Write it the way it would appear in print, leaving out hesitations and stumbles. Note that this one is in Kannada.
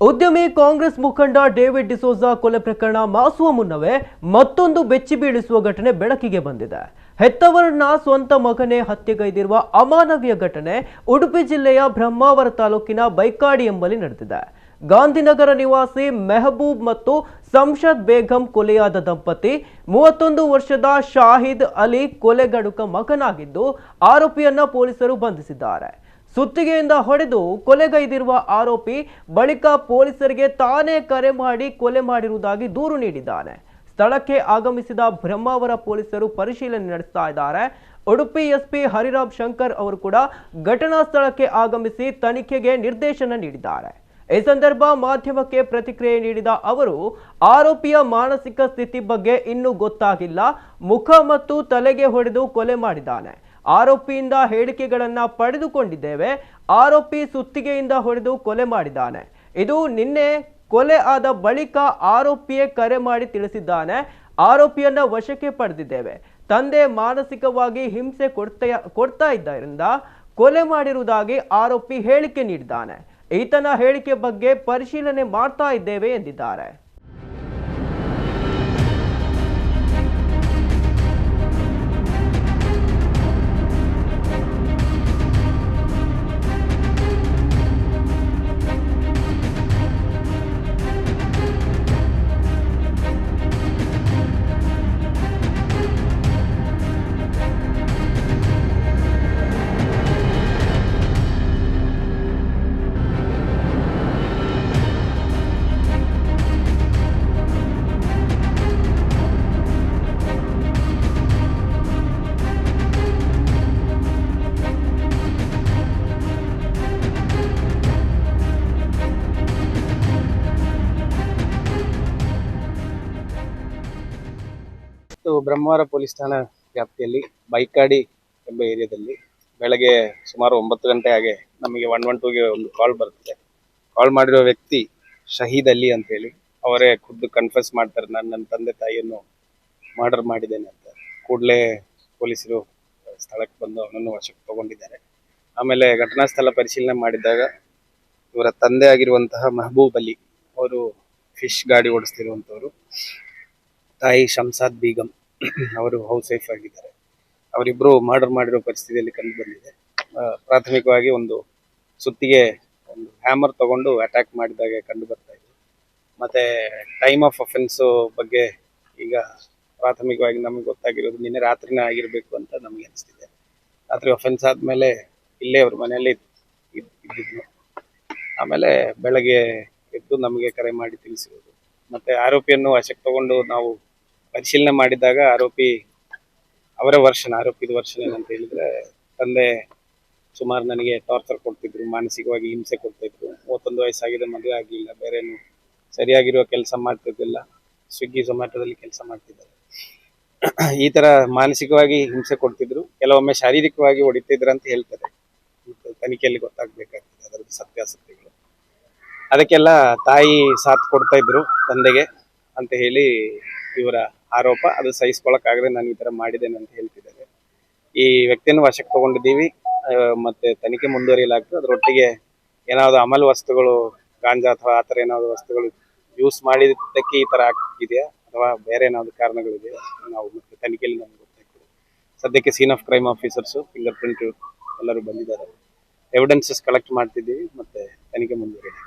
ಉದ್ಯಮಿ ಕಾಂಗ್ರೆಸ್ ಮುಖಂಡ ಡೇವಿಡ್ ಡಿಸೋಜಾ ಕೊಲೆ ಪ್ರಕರಣ ಮಾಸುವ ಮುನ್ನವೇ ಮತ್ತೊಂದು ಬೆಚ್ಚಿ ಬೀಳಿಸುವ ಘಟನೆ ಬೆಳಕಿಗೆ ಬಂದಿದೆ. ಹೆತ್ತವರನ್ನ ಸ್ವಂತ ಮಗನೇ ಹತ್ಯೆಗೈದಿರುವ ಅಮಾನವೀಯ ಘಟನೆ ಉಡುಪಿ ಜಿಲ್ಲೆಯ ಬ್ರಹ್ಮಾವರ ತಾಲೂಕಿನ ಬೈಕಾಡಿ ಎಂಬಲ್ಲಿ ನಡೆದಿದೆ. ಗಾಂಧಿನಗರ ನಿವಾಸಿ ಮೆಹಬೂಬ್ ಮತ್ತು ಸಂಶದ್ ಬೇಗಂ ಕೊಲೆಯಾದ ದಂಪತಿ 31 ವರ್ಷದ ಶಾಹಿದ್ ಅಲಿ ಕೊಲೆಗಡುಕ ಮಗನಾಗಿದ್ದು ಆರೋಪಿಯನ್ನ ಪೊಲೀಸರು ಬಂಧಿಸಿದ್ದಾರೆ. ಸುತ್ತಿಗೆಯಿಂದ ಹೊಡೆದು ಕೊಲೆಗೈದಿರುವ ಆರೋಪಿ ಬಳಿಕ ಪೊಲೀಸರಿಗೆ ತಾನೇ ಕರೆ ಮಾಡಿ ಕೊಲೆ ಮಾಡಿರುವುದಾಗಿ ದೂರು ನೀಡಿದ್ದಾನೆ. ಸ್ಥಳಕ್ಕೆ ಆಗಮಿಸಿದ ಬ್ರಹ್ಮಾವರ ಪೊಲೀಸರು ಪರಿಶೀಲನೆ ನಡೆಸ್ತಾ ಇದ್ದಾರೆ. ಉಡುಪಿ ಎಸ್ಪಿ ಹರಿರಾಮ್ ಶಂಕರ್ ಅವರು ಕೂಡ ಘಟನಾ ಸ್ಥಳಕ್ಕೆ ಆಗಮಿಸಿ ತನಿಖೆಗೆ ನಿರ್ದೇಶನ ನೀಡಿದ್ದಾರೆ. ಈ ಸಂದರ್ಭ ಮಾಧ್ಯಮಕ್ಕೆ ಪ್ರತಿಕ್ರಿಯೆ ನೀಡಿದ ಅವರು, ಆರೋಪಿಯ ಮಾನಸಿಕ ಸ್ಥಿತಿ ಬಗ್ಗೆ ಇನ್ನೂ ಗೊತ್ತಾಗಿಲ್ಲ. ಮುಖ ಮತ್ತು ತಲೆಗೆ ಹೊಡೆದು ಕೊಲೆ ಮಾಡಿದ್ದಾನೆ. ಆರೋಪಿಯಿಂದ ಹೇಳಿಕೆಗಳನ್ನ ಪಡೆದುಕೊಂಡಿದ್ದೇವೆ. ಆರೋಪಿ ಸುತ್ತಿಗೆಯಿಂದ ಹೊಡೆದು ಕೊಲೆ ಮಾಡಿದ್ದಾನೆ. ಇದು ನಿನ್ನೆ ಕೊಲೆ ಆದ ಬಳಿಕ ಆರೋಪಿಯೇ ಕರೆ ಮಾಡಿ ತಿಳಿಸಿದ್ದಾನೆ. ಆರೋಪಿಯನ್ನ ವಶಕ್ಕೆ ಪಡೆದಿದ್ದೇವೆ. ತಂದೆ ಮಾನಸಿಕವಾಗಿ ಹಿಂಸೆ ಕೊಡ್ತಾ ಇದ್ದರಿಂದ ಕೊಲೆ ಮಾಡಿರುವುದಾಗಿ ಆರೋಪಿ ಹೇಳಿಕೆ ನೀಡಿದ್ದಾನೆ. ಈತನ ಹೇಳಿಕೆ ಬಗ್ಗೆ ಪರಿಶೀಲನೆ ಮಾಡ್ತಾ ಇದ್ದೇವೆ ಎಂದಿದ್ದಾರೆ. ಬ್ರಹ್ಮಾವರ ಪೊಲೀಸ್ ಠಾಣಾ ವ್ಯಾಪ್ತಿಯಲ್ಲಿ ಬೈಕಾಡಿ ಎಂಬ ಏರಿಯಾದಲ್ಲಿ ಬೆಳಗ್ಗೆ ಸುಮಾರು 9 ಗಂಟೆ ಹಾಗೆ ನಮಗೆ 112ಗೆ ಒಂದು ಕಾಲ್ ಬರ್ತದೆ. ಕಾಲ್ ಮಾಡಿರೋ ವ್ಯಕ್ತಿ ಶಹೀದ್ ಅಲಿ ಅಂತ ಹೇಳಿ ಅವರೇ ಖುದ್ದು ಕನ್ಫೆಸ್ ಮಾಡ್ತಾರೆ, ನನ್ನ ತಂದೆ ತಾಯಿಯನ್ನು ಮರ್ಡರ್ ಮಾಡಿದ್ದೇನೆ ಅಂತ. ಕೂಡಲೇ ಪೊಲೀಸರು ಸ್ಥಳಕ್ಕೆ ಬಂದು ಅವನನ್ನು ವಶಕ್ಕೆ ತಗೊಂಡಿದ್ದಾರೆ. ಆಮೇಲೆ ಘಟನಾ ಸ್ಥಳ ಪರಿಶೀಲನೆ ಮಾಡಿದಾಗ ಇವರ ತಂದೆ ಆಗಿರುವಂತಹ ಮೆಹಬೂಬ್ ಅಲಿ ಅವರು ಫಿಶ್ ಗಾಡಿ ಓಡಿಸ್ತಿರುವಂಥವ್ರು, ತಾಯಿ ಶಂಸಾದ್ ಬೇಗಂ ಅವರು ಹೌಸ್ ವೈಫ್ ಆಗಿದ್ದಾರೆ. ಅವರಿಬ್ಬರು ಮರ್ಡರ್ ಮಾಡಿರೋ ಪರಿಸ್ಥಿತಿಯಲ್ಲಿ ಕಂಡು ಬಂದಿದೆ. ಪ್ರಾಥಮಿಕವಾಗಿ ಒಂದು ಸುತ್ತಿಗೆ ಒಂದು ಹ್ಯಾಮರ್ ತಗೊಂಡು ಅಟ್ಯಾಕ್ ಮಾಡಿದಾಗೆ ಕಂಡು ಬರ್ತಾ ಇದೆ. ಮತ್ತೆ ಟೈಮ್ ಆಫ್ ಅಫೆನ್ಸ್ ಬಗ್ಗೆ ಈಗ ಪ್ರಾಥಮಿಕವಾಗಿ ನಮಗೆ ಗೊತ್ತಾಗಿರೋದು ನಿನ್ನೆ ರಾತ್ರಿನೇ ಆಗಿರಬೇಕು ಅಂತ ನಮಗೆ ಅನಿಸ್ತಿದೆ. ರಾತ್ರಿ ಅಫೆನ್ಸ್ ಆದಮೇಲೆ ಇಲ್ಲೇ ಅವ್ರ ಮನೆಯಲ್ಲಿ ಇದ್ದಿದ್ದು. ಆಮೇಲೆ ಬೆಳಗ್ಗೆ ಎದ್ದು ನಮಗೆ ಕರೆ ಮಾಡಿ ತಿಳಿಸಿರೋದು. ಮತ್ತೆ ಆರೋಪಿಯನ್ನು ವಶಕ್ಕೆ ತಗೊಂಡು ನಾವು ಪರಿಶೀಲನೆ ಮಾಡಿದಾಗ ಆರೋಪಿದ ವರ್ಷನ್ ಏನಂತ ಹೇಳಿದ್ರೆ, ತಂದೆ ಸುಮಾರು ನನಗೆ ಟಾರ್ಚರ್ ಕೊಡ್ತಿದ್ರು, ಮಾನಸಿಕವಾಗಿ ಹಿಂಸೆ ಕೊಡ್ತಿದ್ರು. 31 ವಯಸ್ಸಾಗಿದೆ, ಮದುವೆ ಆಗಿಲ್ಲ, ಬೇರೇನು ಸರಿಯಾಗಿರುವ ಕೆಲಸ ಮಾಡ್ತಿದ್ದಿಲ್ಲ, ಸ್ವಿಗ್ಗಿ ಝೊಮ್ಯಾಟೋದಲ್ಲಿ ಕೆಲಸ ಮಾಡ್ತಿದ್ದಾರೆ. ಈ ತರ ಮಾನಸಿಕವಾಗಿ ಹಿಂಸೆ ಕೊಡ್ತಿದ್ರು, ಕೆಲವೊಮ್ಮೆ ಶಾರೀರಿಕವಾಗಿ ಹೊಡಿತಿದ್ರು ಅಂತ ಹೇಳ್ತಾರೆ. ತನಿಖೆಯಲ್ಲಿ ಗೊತ್ತಾಗ್ಬೇಕಾಗ್ತದೆ ಅದರ ಸತ್ಯಾಸತ್ಯಗಳು. ಅದಕ್ಕೆಲ್ಲ ತಾಯಿ ಸಾಥ್ ಕೊಡ್ತಾ ಇದ್ರು ತಂದೆಗೆ ಅಂತ ಹೇಳಿ ಇವರ ಆರೋಪ. ಅದು ಸಹಿಸ್ಕೊಳಕ್ಕಾಗದೆ ನಾನು ಈ ತರ ಮಾಡಿದ್ದೇನೆ ಅಂತ ಹೇಳ್ತಿದ್ದಾರೆ. ಈ ವ್ಯಕ್ತಿಯನ್ನು ವಶಕ್ಕೆ ತಗೊಂಡಿದ್ದೀವಿ. ಮತ್ತೆ ತನಿಖೆ ಮುಂದುವರಿಯಲಾಗ್ತದೆ. ಅದರೊಟ್ಟಿಗೆ ಏನಾದ್ರು ಅಮಲ್ ವಸ್ತುಗಳು, ಗಾಂಜಾ ಅಥವಾ ಆ ಥರ ಏನಾದ್ರು ವಸ್ತುಗಳು ಯೂಸ್ ಮಾಡಿದ್ದಕ್ಕೆ ಈ ತರ ಆಗ್ತಿದೆಯಾ ಅಥವಾ ಬೇರೆ ಏನಾದ್ರು ಕಾರಣಗಳಿದೆಯಾ, ನಾವು ಮತ್ತೆ ತನಿಖೆಯಲ್ಲಿ ನಮ್ಗೆ ಗೊತ್ತಾಗ್ತದೆ. ಸದ್ಯಕ್ಕೆ scene of crime officers, fingerprint ಎಲ್ಲರೂ ಬಂದಿದ್ದಾರೆ. ಎವಿಡೆನ್ಸಸ್ ಕಲೆಕ್ಟ್ ಮಾಡ್ತಿದ್ದೀವಿ. ಮತ್ತೆ ತನಿಖೆ ಮುಂದುವರಿಯಲಾಗ್ತದೆ.